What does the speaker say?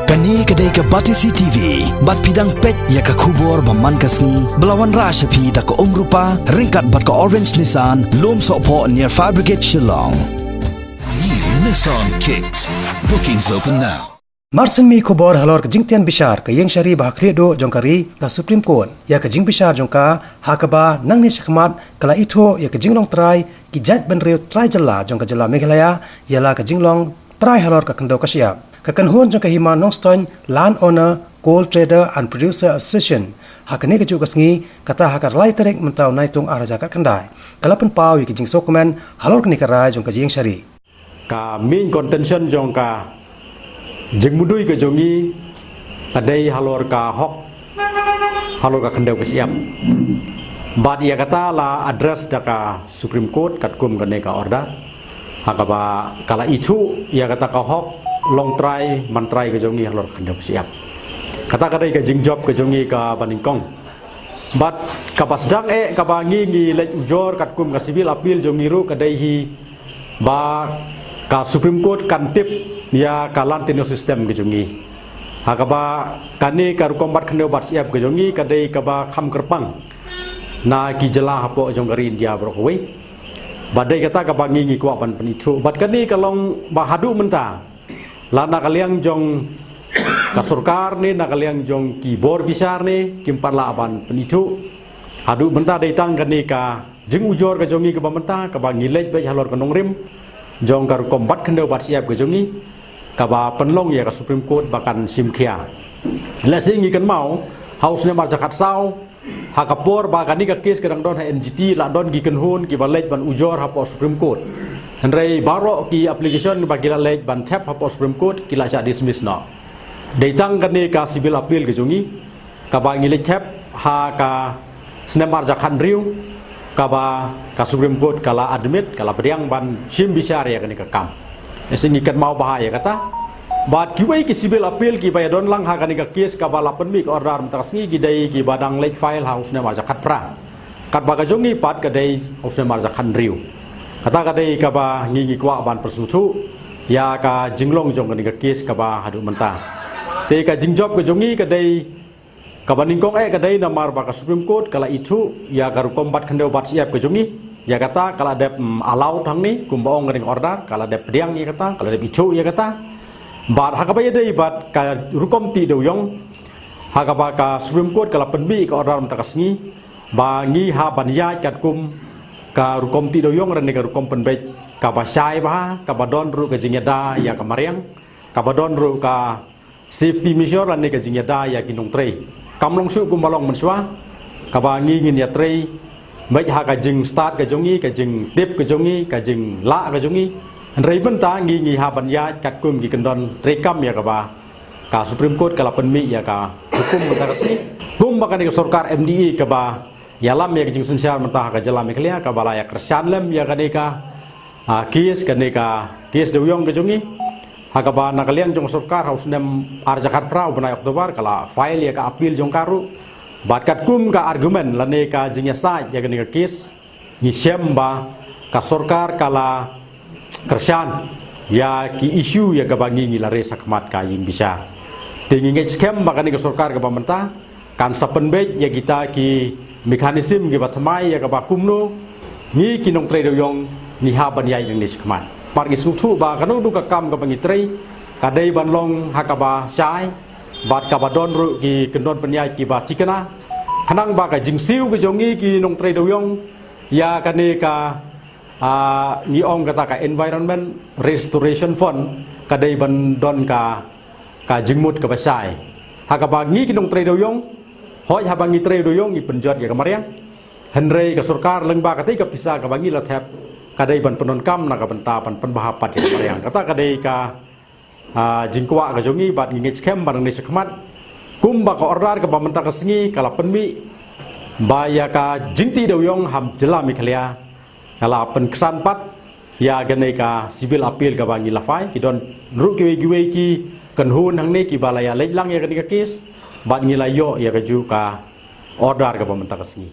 Kani kedai ke Batisi TV, bat pidang pet ya ke kubur baman kasni, belawan rashapi da ke rupa, ringkat bat ke Orange Nissan, lom sokpo near Fire Brigade Shillong. New Nissan Kicks. Bookings open now. Marsin mi kubur halor ke jingtian bishar ke yang syari bahakri do jongkari da Supreme Court ya ke jing bishar jongka hakaba nang ni syakmat kala itu ya ke jinglong try ki jat benriu try jela jongka jela Meghalaya yala ke jinglong try halor ke kendo kasyap kekenhun jongka hima Nongstoin Land Owner Coal Trader and Producer Association hakani ke juga sengi kata hakar lai terek mentau naitung arajakat kendai kalapan pau ya ke jing sokumen halor ke nikarai jongka jing syari ka main contention jongka jeng mudui ke jongi adai halor ka hok halor ka kendau kesiap bad ia kata la address daka Supreme Court kat kum kene ka order hakaba kala itu ia kata ka hok long try man try ke jongi halor kendau kesiap kata kadai ka jing job ke jongi ka Baningkong bad kapasdang ka bangi ngi lek ujor kat kum ka civil appeal jongi ru kadai hi ba ka Supreme Court kan tip ya kalan tino sistem kejungi hakaba kani kar kombat kendo bat siap kejungi kadai kaba kham kerpang na ki jela hapo jongari India brokwe badai kata kaba ngi kwa ban penitu bat kani kalong bahadu menta lana kaliang jong ka sarkar ni na kaliang jong ki bor bisar ni kimparla ban penitu hadu menta datang kani ka jing ujor kejungi ka menta kaba ngilej be halor kanong rim jong kar kombat kendo bat siap kejungi kaba penlong ya ke Supreme Court bahkan simkia lesingi kan mau hausnya marjakat sau hakapor bahkan ni ke kes kadang don NGT la don gi kenhun ki balej ban ujor hapo Supreme Court henrei baro ki application bagi la lej ban tap hapo Supreme Court kila sya dismiss no deitang kan ni ka civil appeal ke jungi kaba ngi lej tap ha ka snem marjakan riu kaba ka Supreme Court kala admit kala beriang ban sim bisyar ya kan ni ke kam sehingga kan mau bahaya kata bad kiwai ki civil appeal ki bayadon lang hakani ka kes ka balapan mi ka order mentasngi gidai ki badang late file hausnya marjakat pra kat bagajongi pat kadai hausnya marjakan riu kata kadai ka ba ngi kwa ban persutu ya ka jinglong jong kani ka kes ka ba hadu mentah te ka jingjob ka jongi kadai ka Baningkong kadai namar ba ka Supreme Court kala itu ya ka kombat kandau bat siap ka jongi ya kata kalau ada alau thang ni kumbaong ngering order kalau ada pediang ya kata kalau ada bicu ya kata bar hakaba ya dei bat ka rukom ti doyong hakaba ka Supreme Court kalau penbi ka order mentakasngi bangi ha banya kat kum ka rukom ti doyong ran ka rukom penbe ka basai ba ka badon ru ka jingeda ya ka mariang ka badon ru ka safety measure ran ka jingeda ya kinong trei kamlong su kumbalong menswa ka bangi ngin ya trei baik ha kajing start kajongi kajing tip kajongi kajing la kajongi rei benta ngi ha banya kat kum gi kendon rekam ya ka ba ka Supreme Court kala penmi ya ka hukum mentarasi kum bakani ka sarkar MDE ka ba yalam ya kajing sensyar mentah ka jela Meghalaya ka bala ya kersan lem ya kani ka kes kani ka kes doyong kajongi ha ka ba nakaliang jong sarkar haus nem arjakat pra bunai Oktober kala file ya ka appeal jong karu bat kat kum ka argumen lane ka jingya sai ya ka kes ni syamba ka sarkar kala kersan ya ki isu ya ka bangi ngi lare sakmat ka jing bisa tingi ngi scam bakani ka sarkar ka pamenta kan sapenbe ya kita ki mekanisme ki batmai ya ka bakumno ni kinong tre doyong ni ha ban ya ing ni sakmat par gi sutu ba kanu du ka kam ka bangi tre kadai banlong hakaba sai bat ka badon ru ki kendon penyai ki ba cikana kanang ba ka jingsiu ke jongi ki nong tre doyong ya kane ka ni ong kata ka environment restoration fund kadai bandon ka jingmut ka basai hakaba ngi ki nong tre doyong hoi ha bangi tre doyong i penjot ya kamariang henrei ka sarkar leng ba katai ka pisa ka bangi la thap kadai ban penon kam na ka benta pan penbahapat ya kamariang kata kadai ka jingkwa ka jongi bat ngi scam barang ni sakmat kum ba ka order ka bamenta ka sengi kala penmi baya ka jingti doyong ham jela Meghalaya kala pen kesan pat ya gane ka civil appeal ka bangi lafai ki don ru ki ki kenhun hang ni ki balaya lejlang ya ka kes bat ngi layo ya ka ju ka order ka bamenta ka sengi